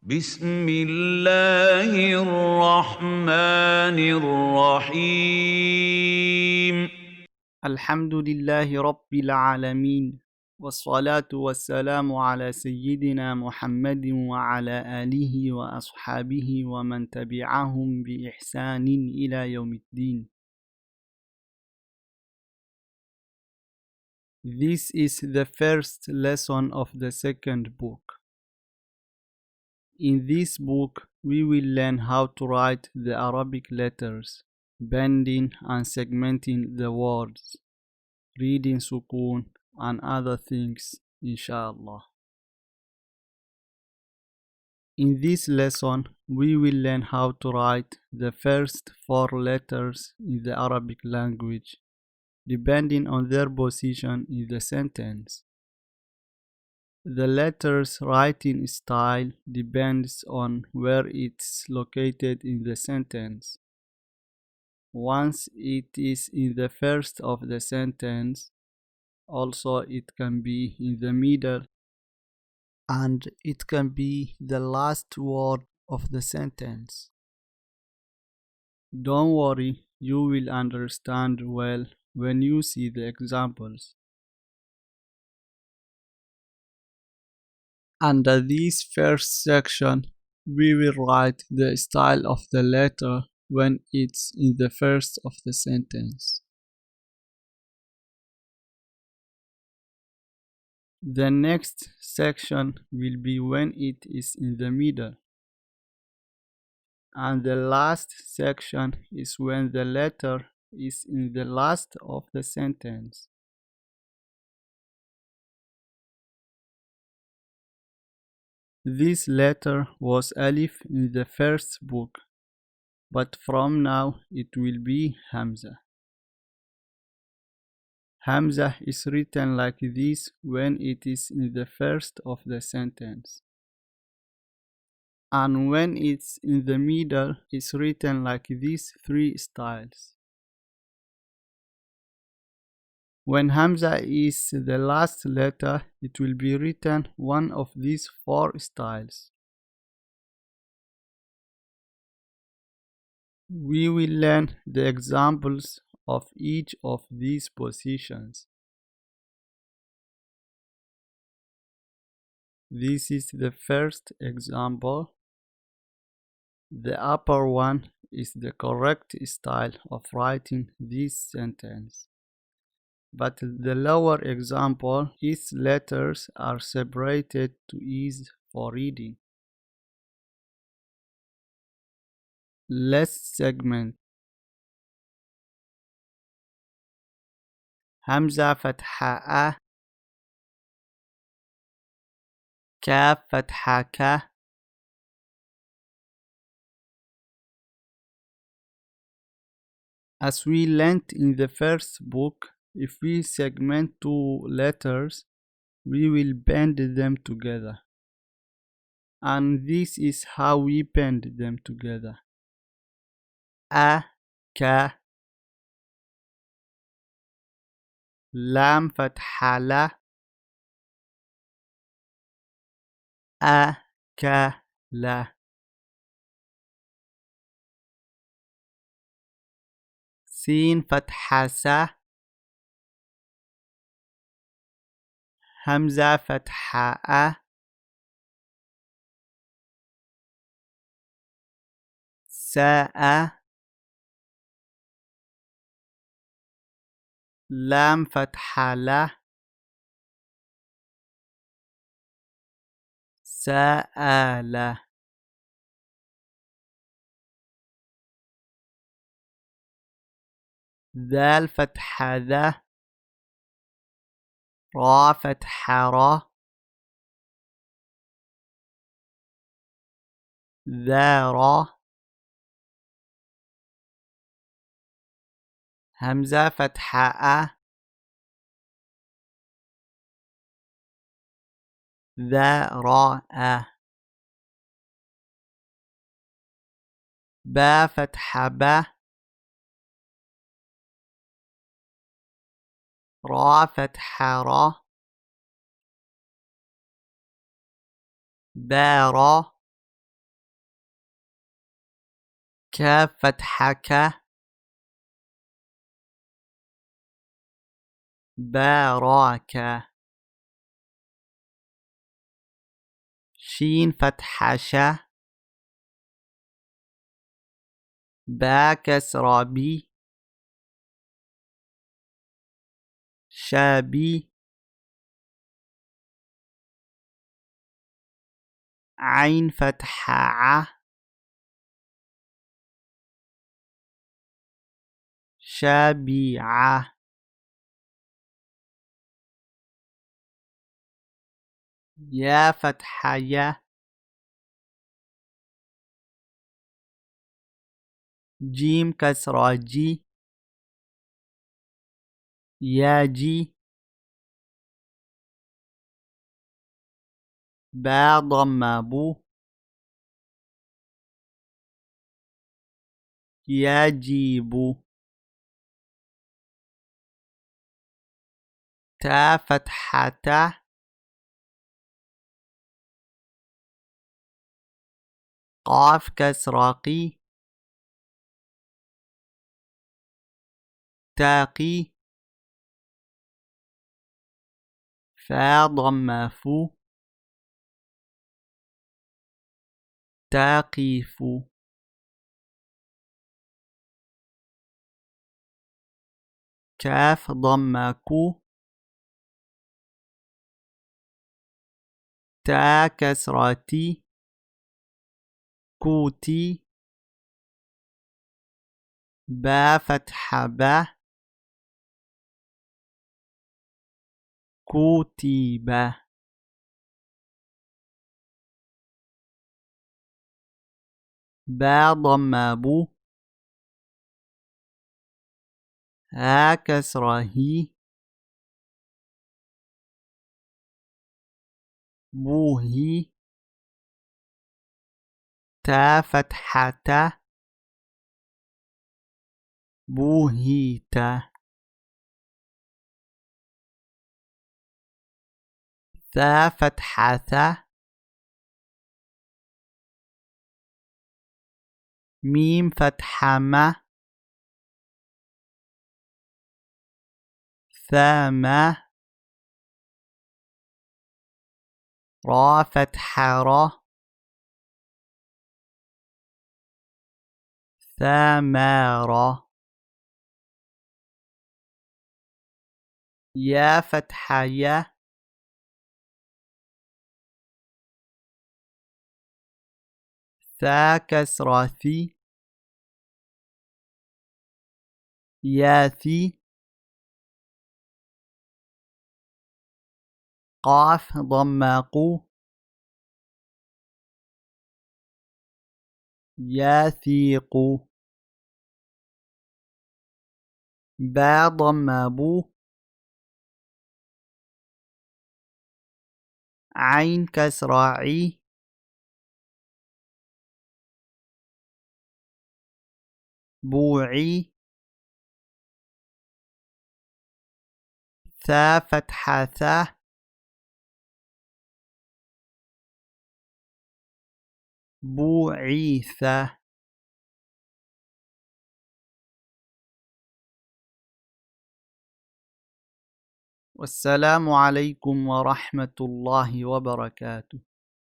بسم الله الرحمن الرحيم الحمد لله رب العالمين والصلاة والسلام على سيدنا محمد وعلى آله وأصحابه ومن تبعهم بإحسان إلى يوم الدين. This is the first lesson of the second book. In this book, we will learn how to write the Arabic letters, bending and segmenting the words, reading sukuun, and other things, inshallah. In this lesson, we will learn how to write the first four letters in the Arabic language, depending on their position in the sentence. The letter's writing style depends on where it's located in the sentence. Once it is in the first of the sentence, also it can be in the middle, and it can be the last word of the sentence. Don't worry, you will understand well when you see the examples. Under this first section, we will write the style of the letter when it's in the first of the sentence. The next section will be when it is in the middle. And the last section is when the letter is in the last of the sentence. This letter was alif in the first book, but from now it will be Hamza. Hamza is written like this when it is in the first of the sentence. And when it's in the middle, it's written like these three styles. When Hamza is the last letter, it will be written one of these four styles. We will learn the examples of each of these positions. This is the first example. The upper one is the correct style of writing this sentence. But the lower example, its letters are separated to ease for reading. Let's segment. Hamza fatha a, kaf fatha ka, as we learned in the first book. If we segment two letters, we will bend them together. And this is how we bend them together. A, ka, lam fatha la, a, ka, la. Sin fatha sa, Hamza fatha a, sa a, lam fatha la, sa a la. ذال فتحة ذا، را فتحة را، ذا را، همزة فتحة أ، ذا را أ، با فتحة ب، را فتحة را، با را، كاف فتحة ك. باراكة. شين فتحة ش. با كسرة بي. شابي. عين فتحة ع. شبيعة. يا فتحة يا. جيم كسرة جي. يا جي. با ضم بو. يجيب. تا فتحة تا. قاف كسرة قي. تاقي. فا ضم فو. تقيف. كاف ضم كو. تا كسرة تي. كوتي. با فتحة با. كوتيبة. با ضم بو. ها كسرة هي. بوهي. تا فتحة تا. بوهيتا. ثا فتحة ثا. ميم فتحة ما. ثامة. را فتحة را. ثمارة. يا فتحة يا. ثا كسرة ثي. ياثي. قاف ضم قو. يثيق. با ضم بو. عين كسرة عي. بوعي. ثا فتحة ثا. بوعيثة. والسلام عليكم ورحمة الله وبركاته.